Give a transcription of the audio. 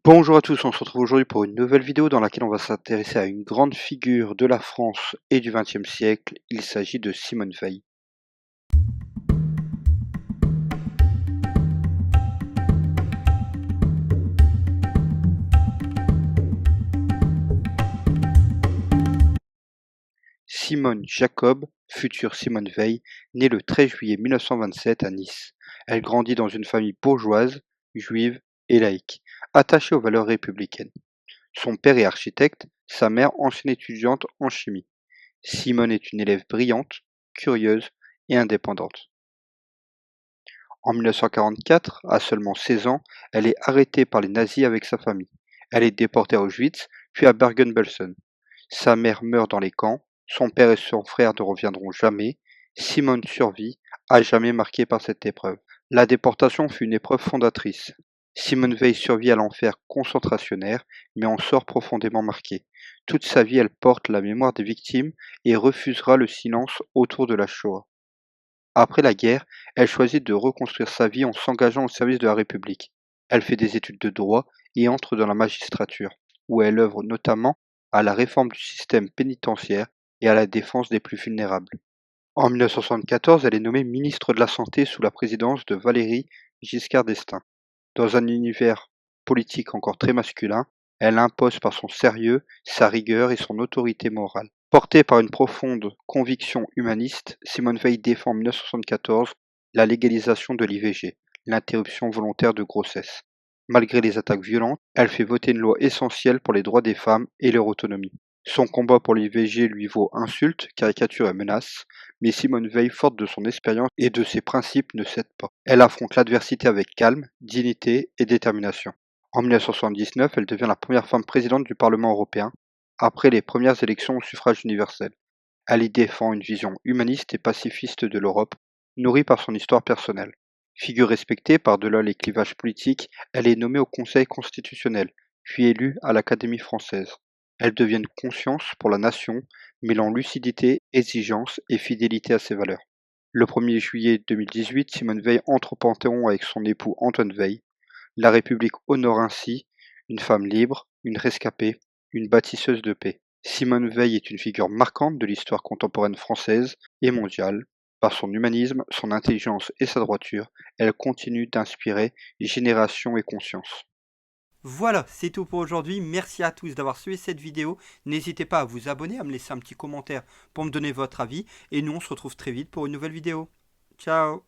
Bonjour à tous, on se retrouve aujourd'hui pour une nouvelle vidéo dans laquelle on va s'intéresser à une grande figure de la France et du XXe siècle. Il s'agit de Simone Veil. Simone Jacob, future Simone Veil, née le 13 juillet 1927 à Nice. Elle grandit dans une famille bourgeoise, juive et laïque, attachée aux valeurs républicaines. Son père est architecte, sa mère ancienne étudiante en chimie. Simone est une élève brillante, curieuse et indépendante. En 1944, à seulement 16 ans, elle est arrêtée par les nazis avec sa famille. Elle est déportée à Auschwitz, puis à Bergen-Belsen. Sa mère meurt dans les camps, son père et son frère ne reviendront jamais. Simone survit, à jamais marquée par cette épreuve. La déportation fut une épreuve fondatrice. Simone Veil survit à l'enfer concentrationnaire, mais en sort profondément marquée. Toute sa vie, elle porte la mémoire des victimes et refusera le silence autour de la Shoah. Après la guerre, elle choisit de reconstruire sa vie en s'engageant au service de la République. Elle fait des études de droit et entre dans la magistrature, où elle œuvre notamment à la réforme du système pénitentiaire et à la défense des plus vulnérables. En 1974, elle est nommée ministre de la Santé sous la présidence de Valéry Giscard d'Estaing. Dans un univers politique encore très masculin, elle impose par son sérieux, sa rigueur et son autorité morale. Portée par une profonde conviction humaniste, Simone Veil défend en 1974 la légalisation de l'IVG, l'interruption volontaire de grossesse. Malgré les attaques violentes, elle fait voter une loi essentielle pour les droits des femmes et leur autonomie. Son combat pour l'IVG lui vaut insultes, caricatures et menaces, mais Simone Veil, forte de son expérience et de ses principes, ne cède pas. Elle affronte l'adversité avec calme, dignité et détermination. En 1979, elle devient la première femme présidente du Parlement européen, après les premières élections au suffrage universel. Elle y défend une vision humaniste et pacifiste de l'Europe, nourrie par son histoire personnelle. Figure respectée par-delà les clivages politiques, elle est nommée au Conseil constitutionnel, puis élue à l'Académie française. Elle devient une conscience pour la nation, mêlant lucidité, exigence et fidélité à ses valeurs. Le 1er juillet 2018, Simone Veil entre au Panthéon avec son époux Antoine Veil. La République honore ainsi une femme libre, une rescapée, une bâtisseuse de paix. Simone Veil est une figure marquante de l'histoire contemporaine française et mondiale. Par son humanisme, son intelligence et sa droiture, elle continue d'inspirer générations et consciences. Voilà, c'est tout pour aujourd'hui. Merci à tous d'avoir suivi cette vidéo. N'hésitez pas à vous abonner, à me laisser un petit commentaire pour me donner votre avis. Et nous, on se retrouve très vite pour une nouvelle vidéo. Ciao!